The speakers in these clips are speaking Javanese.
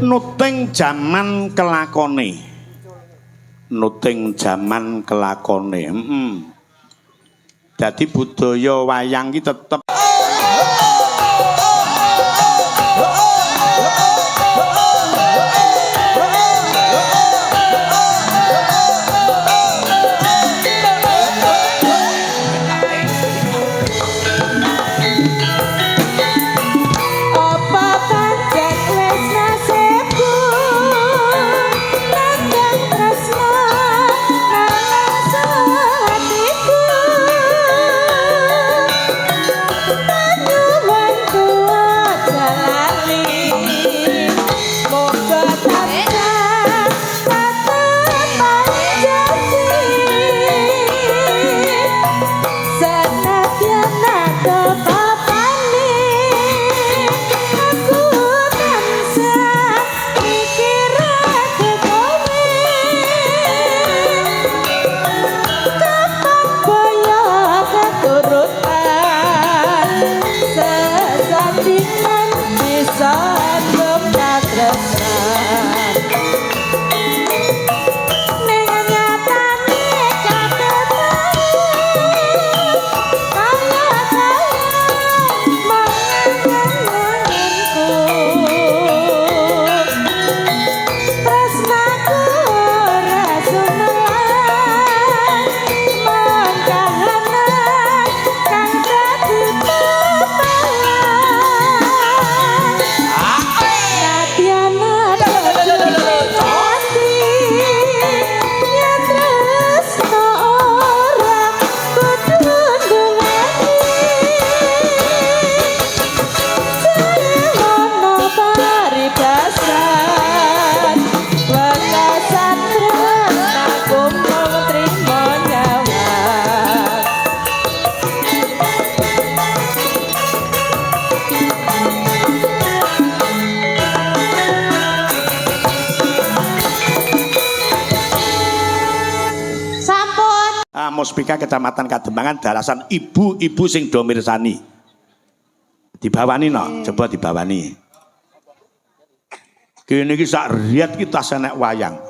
nuting jaman kelakone. Nuting jaman kelakone. Dadi budaya wayang ki tetep Muspika Kecamatan Kademangan dalasan ibu-ibu sing do mirsani. Dibawani no, coba dibawani. Kene iki sak riat kita senek wayang.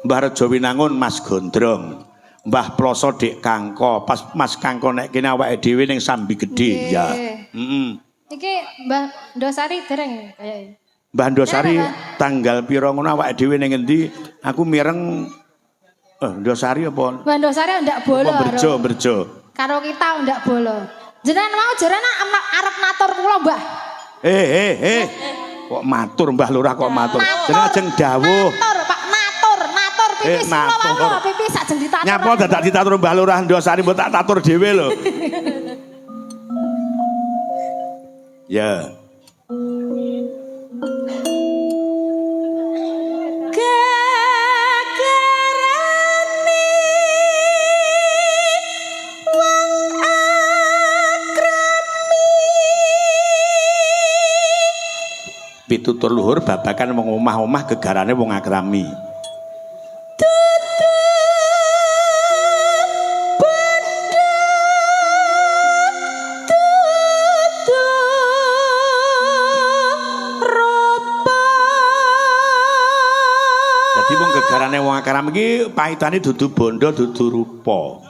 Mbah Rejo Winangun Mas Gondrong, Mbah Ploso Dik Kangko, pas Mas Kangko nek kene awake dhewe ning Sambi Gedhe ya. Iki Mbah Ndosari dereng kaya. Mbah Ndosari tanggal pira ngono awake dhewe ning endi? Aku mireng Ndosari apa? Mbah Ndosari ndak bolo. Berjo. Karo kita ndak bolo. Jenengan mau jarana arep matur kula, Mbah. Kok matur Mbah Lurah kok matur. Jenengan ajeng dawuh. Matur, Pak, matur pipis kula wae, pipis ajeng ditatur. Nyapa dadak ditatur Mbah Lurah Ndosari mbok tak tatur dhewe lho. Ya. Pitutur luhur babakan wong omah-omah gegarane wong akrami. Jadi wong gegarane wong akrami iki paitane dudu bondo dudu rupa.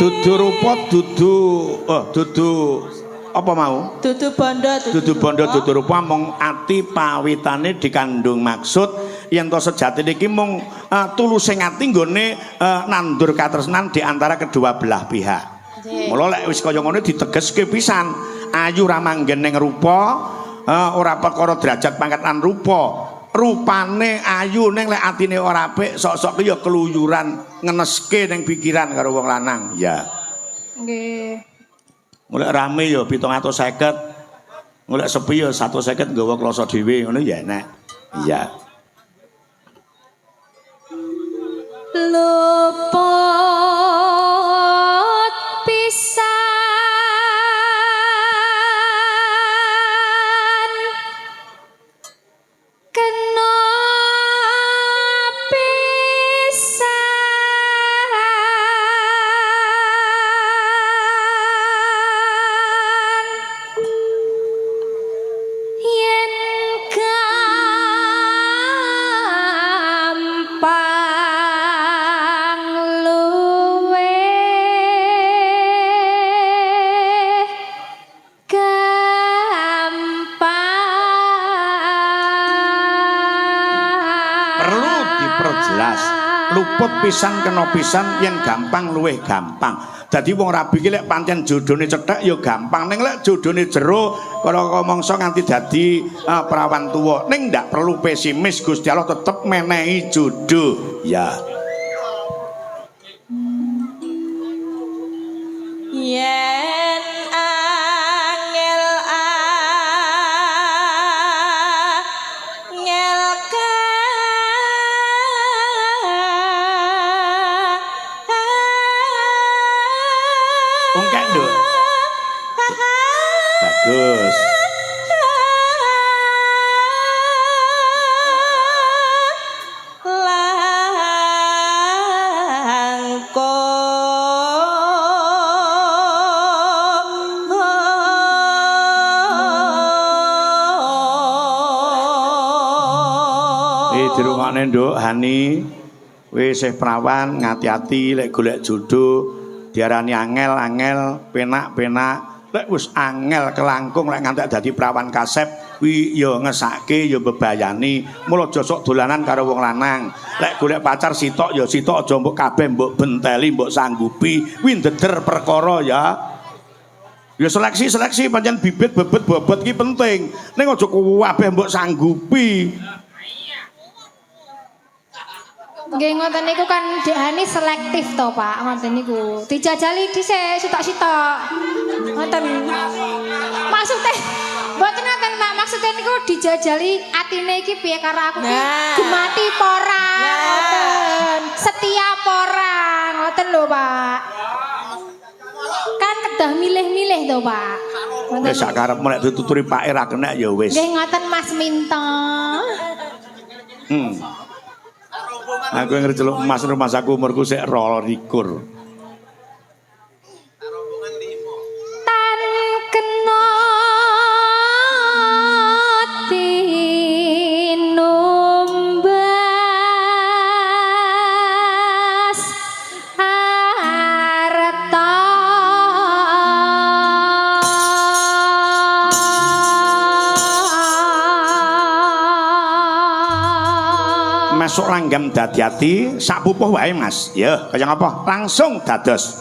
Dudu rupa dudu apa mau? Dudu bondo dudu rupa mung ati pawitane dikandung maksud yen to sejatine iki mung tulusing ati nggone nandur katresnan di antara kedua belah pihak. Mula lek wis kaya ngono ditegeske pisan, ayu ra manggen ning rupa, ora perkara derajat pangkat lan rupa. Rupane ayu ning lek atine ora apik, sok-sok ya keluyuran ngeneske ning pikiran karo wong lanang. Ya. Nggih. Mulai rame ya 750. Mulai sepi ya 150 nggawa kloso dhewe ngono ya enak. Iya. Lupa luput pisan kena pisan yen gampang luwih gampang. Dadi wong rabi iki lek pancen jodhone cethek ya gampang. Ning lek jodhone jero kala mangsa nganti dadi perawan tuwa. Ning ndak perlu pesimis, Gusti Allah tetep menehi jodoh. Ya. Yen angel Ongkek nduk. Bagus. Dirungokne nduk Hani wis perawan ngati-ati lek golek jodoh diarani angel penak-penak lek wis angel kelangkung lek ngantek dadi perawan kasep kuwi ya ngesake ya bebayani mula aja sok dolanan karo wong lanang lek golek pacar sitok ya sitok aja mbok kabeh mbok benteli mbok sanggupi kuwi ndeder perkara ya. Ya seleksi pancen bibit bebet bobot ki penting ning aja kabeh mbok sanggupi. Nggih ngoten niku kan Dek Hani selektif to, Pak. Ngoten niku. Dijajali dhisik sitok-sitok. Ngoten. Maksude mboten ngoten, Pak. Maksude niku dijajali atine iki piye karo aku ki. Gemati pora. Ngoten. Setia pora. Ngoten lho, Pak. Kan kedah milih-milih to, Pak. Ngoten. Wis sak karepmu nek dituturi Pak ra kenek ya wis. Nggih ngoten Mas Minto. Aku ngerceluk emas rumah saku umurku sik 22. Tan kena tinumbas arta masuk langgam dadi ati sak pupuh wae Mas. Ya, kaya ngapa? Langsung dados.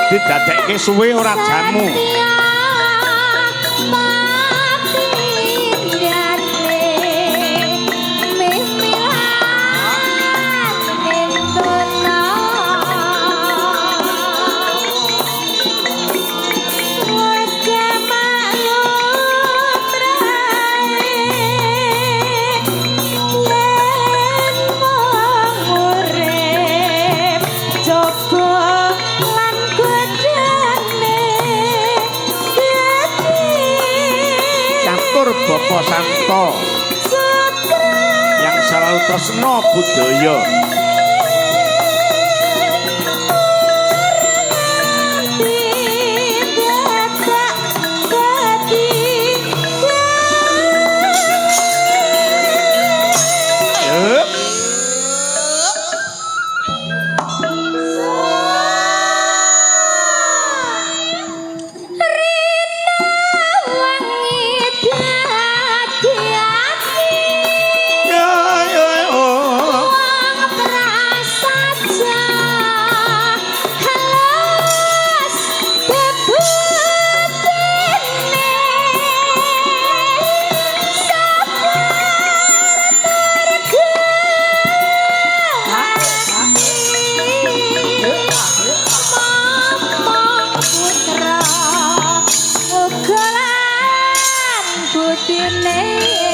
Didadekke suwe ora jamu. Bapak Santo yang selalu tresno budaya. dene